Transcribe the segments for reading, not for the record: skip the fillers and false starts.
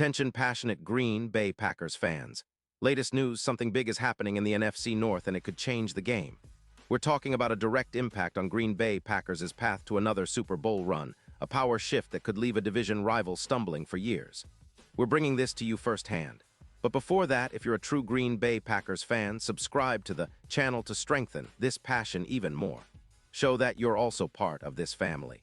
Attention passionate Green Bay Packers fans. Latest news, something big is happening in the NFC North and it could change the game. We're talking about a direct impact on Green Bay Packers' path to another Super Bowl run, a power shift that could leave a division rival stumbling for years. We're bringing this to you firsthand. But before that, if you're a true Green Bay Packers fan, subscribe to the channel to strengthen this passion even more. Show that you're also part of this family.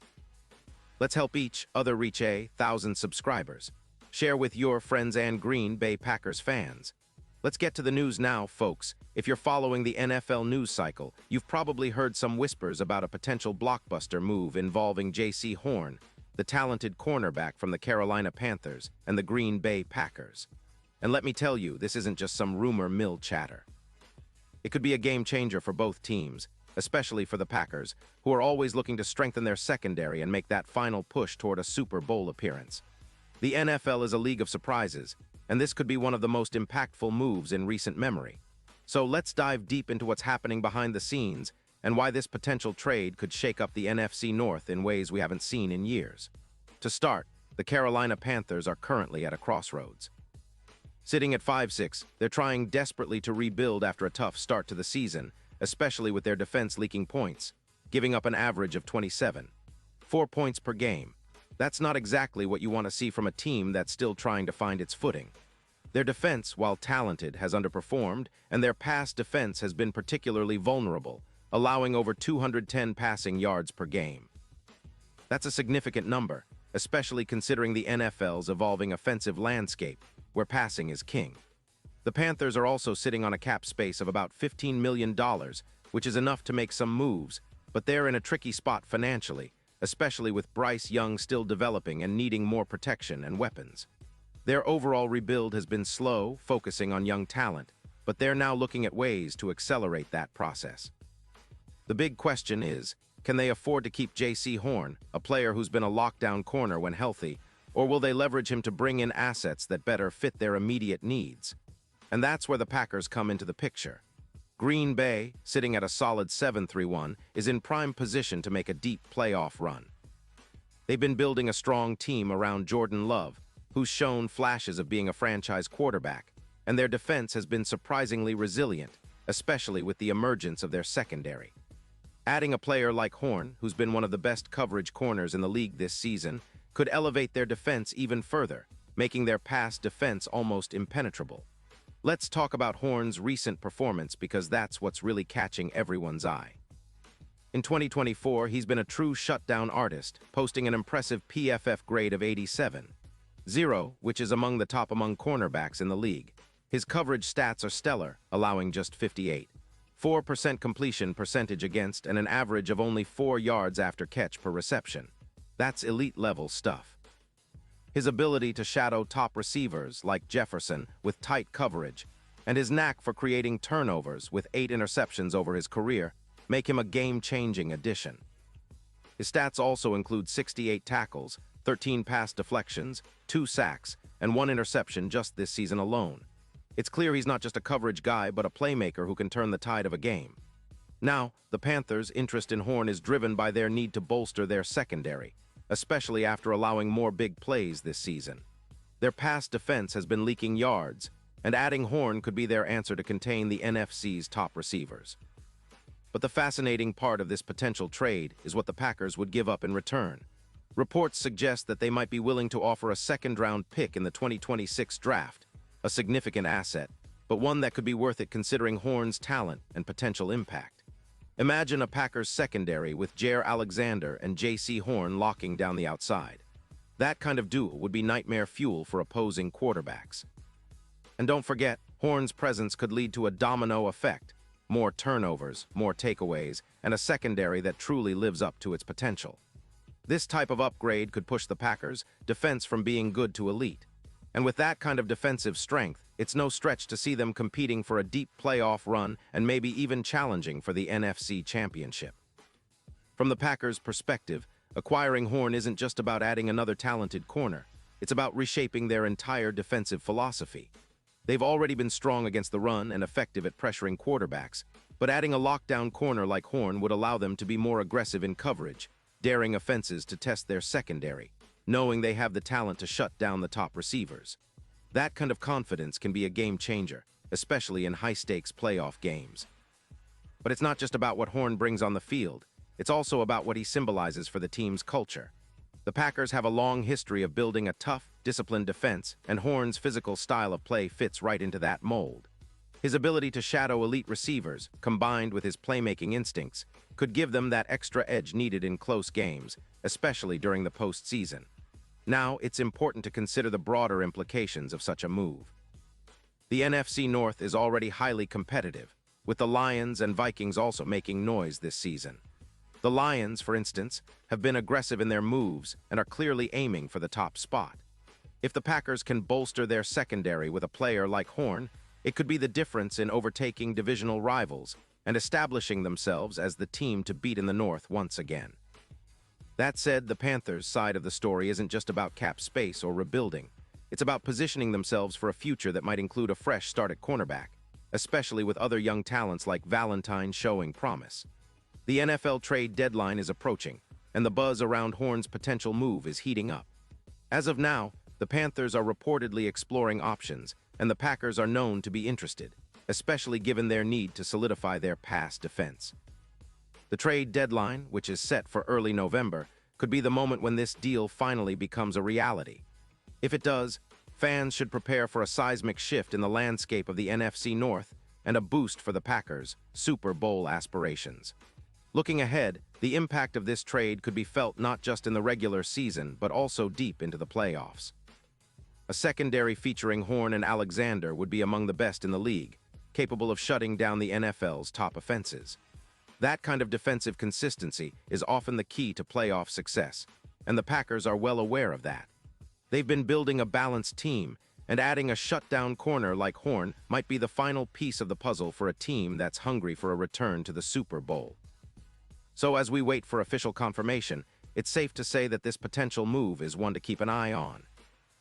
Let's help each other reach 1,000 subscribers. Share with your friends and Green Bay Packers fans. Let's get to the news now, folks. If you're following the NFL news cycle, you've probably heard some whispers about a potential blockbuster move involving J.C. Horn, the talented cornerback from the Carolina Panthers and the Green Bay Packers. And let me tell you, this isn't just some rumor mill chatter. It could be a game changer for both teams, especially for the Packers, who are always looking to strengthen their secondary and make that final push toward a Super Bowl appearance. The NFL is a league of surprises, and this could be one of the most impactful moves in recent memory. So let's dive deep into what's happening behind the scenes and why this potential trade could shake up the NFC North in ways we haven't seen in years. To start, the Carolina Panthers are currently at a crossroads. Sitting at 5-6, they're trying desperately to rebuild after a tough start to the season, especially with their defense leaking points, giving up an average of 27. 4 points per game. That's not exactly what you want to see from a team that's still trying to find its footing. Their defense, while talented, has underperformed, and their pass defense has been particularly vulnerable, allowing over 210 passing yards per game. That's a significant number, especially considering the NFL's evolving offensive landscape, where passing is king. The Panthers are also sitting on a cap space of about $15 million, which is enough to make some moves, but they're in a tricky spot financially, especially with Bryce Young still developing and needing more protection and weapons. Their overall rebuild has been slow, focusing on young talent, but they're now looking at ways to accelerate that process. The big question is, can they afford to keep J.C. Horn, a player who's been a lockdown corner when healthy, or will they leverage him to bring in assets that better fit their immediate needs? And that's where the Packers come into the picture. Green Bay, sitting at a solid 7-3-1, is in prime position to make a deep playoff run. They've been building a strong team around Jordan Love, who's shown flashes of being a franchise quarterback, and their defense has been surprisingly resilient, especially with the emergence of their secondary. Adding a player like Horn, who's been one of the best coverage corners in the league this season, could elevate their defense even further, making their pass defense almost impenetrable. Let's talk about Horn's recent performance because that's what's really catching everyone's eye. In 2024, he's been a true shutdown artist, posting an impressive PFF grade of 87.0, which is among the top among cornerbacks in the league. His coverage stats are stellar, allowing just 58.4% completion percentage against and an average of only 4 yards after catch per reception. That's elite-level stuff. His ability to shadow top receivers like Jefferson with tight coverage, and his knack for creating turnovers with 8 interceptions over his career make him a game-changing addition. His stats also include 68 tackles, 13 pass deflections, 2 sacks, and 1 interception just this season alone. It's clear he's not just a coverage guy, but a playmaker who can turn the tide of a game. Now, the Panthers' interest in Horn is driven by their need to bolster their secondary, especially after allowing more big plays this season. Their pass defense has been leaking yards, and adding Horn could be their answer to contain the NFC's top receivers. But the fascinating part of this potential trade is what the Packers would give up in return. Reports suggest that they might be willing to offer a second-round pick in the 2026 draft, a significant asset, but one that could be worth it considering Horn's talent and potential impact. Imagine a Packers secondary with Jair Alexander and J.C. Horn locking down the outside. That kind of duo would be nightmare fuel for opposing quarterbacks. And don't forget, Horn's presence could lead to a domino effect. More turnovers, more takeaways, and a secondary that truly lives up to its potential. This type of upgrade could push the Packers' defense from being good to elite. And with that kind of defensive strength, it's no stretch to see them competing for a deep playoff run and maybe even challenging for the NFC Championship. From the Packers' perspective, acquiring Horn isn't just about adding another talented corner. It's about reshaping their entire defensive philosophy. They've already been strong against the run and effective at pressuring quarterbacks, but adding a lockdown corner like Horn would allow them to be more aggressive in coverage, daring offenses to test their secondary. knowing they have the talent to shut down the top receivers. That kind of confidence can be a game changer, especially in high-stakes playoff games. But it's not just about what Horn brings on the field. It's also about what he symbolizes for the team's culture. The Packers have a long history of building a tough, disciplined defense, and Horn's physical style of play fits right into that mold. His ability to shadow elite receivers, combined with his playmaking instincts, could give them that extra edge needed in close games, especially during the postseason. Now, it's important to consider the broader implications of such a move. The NFC North is already highly competitive, with the Lions and Vikings also making noise this season. The Lions, for instance, have been aggressive in their moves and are clearly aiming for the top spot. If the Packers can bolster their secondary with a player like Horn, it could be the difference in overtaking divisional rivals and establishing themselves as the team to beat in the North once again. That said, the Panthers' side of the story isn't just about cap space or rebuilding. It's about positioning themselves for a future that might include a fresh start at cornerback, especially with other young talents like Valentine showing promise. The NFL trade deadline is approaching, and the buzz around Horn's potential move is heating up. As of now, the Panthers are reportedly exploring options, and the Packers are known to be interested, especially given their need to solidify their pass defense. The trade deadline, which is set for early November, could be the moment when this deal finally becomes a reality. If it does, fans should prepare for a seismic shift in the landscape of the NFC North and a boost for the Packers' Super Bowl aspirations. Looking ahead, the impact of this trade could be felt not just in the regular season, but also deep into the playoffs. A secondary featuring Horn and Alexander would be among the best in the league, capable of shutting down the NFL's top offenses. That kind of defensive consistency is often the key to playoff success, and the Packers are well aware of that. They've been building a balanced team, and adding a shutdown corner like Horn might be the final piece of the puzzle for a team that's hungry for a return to the Super Bowl. So as we wait for official confirmation, it's safe to say that this potential move is one to keep an eye on.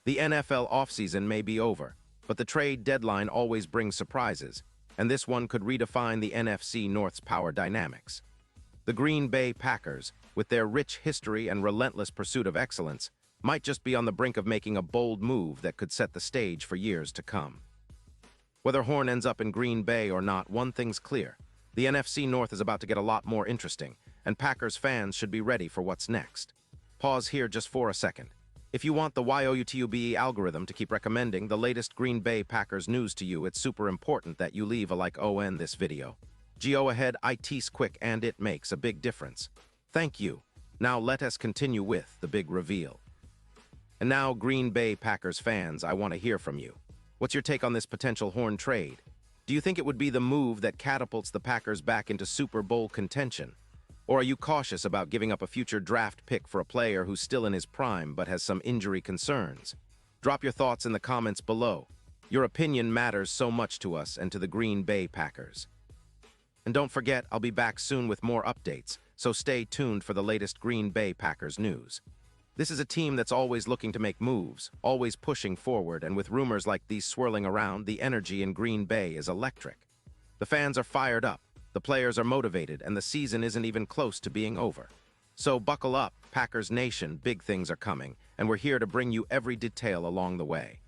The NFL offseason may be over, but the trade deadline always brings surprises, and this one could redefine the NFC North's power dynamics. The Green Bay Packers, with their rich history and relentless pursuit of excellence, might just be on the brink of making a bold move that could set the stage for years to come. Whether Horn ends up in Green Bay or not, one thing's clear. The NFC North is about to get a lot more interesting, and Packers fans should be ready for what's next. Pause here just for a second. If you want the YOUTUBE algorithm to keep recommending the latest Green Bay Packers news to you, it's super important that you leave a like on this video. Go ahead, it's quick and it makes a big difference. Thank you. Now let us continue with the big reveal. And now, Green Bay Packers fans, I want to hear from you. What's your take on this potential Horn trade? Do you think it would be the move that catapults the Packers back into Super Bowl contention? Or are you cautious about giving up a future draft pick for a player who's still in his prime but has some injury concerns? Drop your thoughts in the comments below. Your opinion matters so much to us and to the Green Bay Packers. And don't forget, I'll be back soon with more updates, so stay tuned for the latest Green Bay Packers news. This is a team that's always looking to make moves, always pushing forward, and with rumors like these swirling around, the energy in Green Bay is electric. The fans are fired up, the players are motivated, and the season isn't even close to being over. So buckle up, Packers Nation, big things are coming, and we're here to bring you every detail along the way.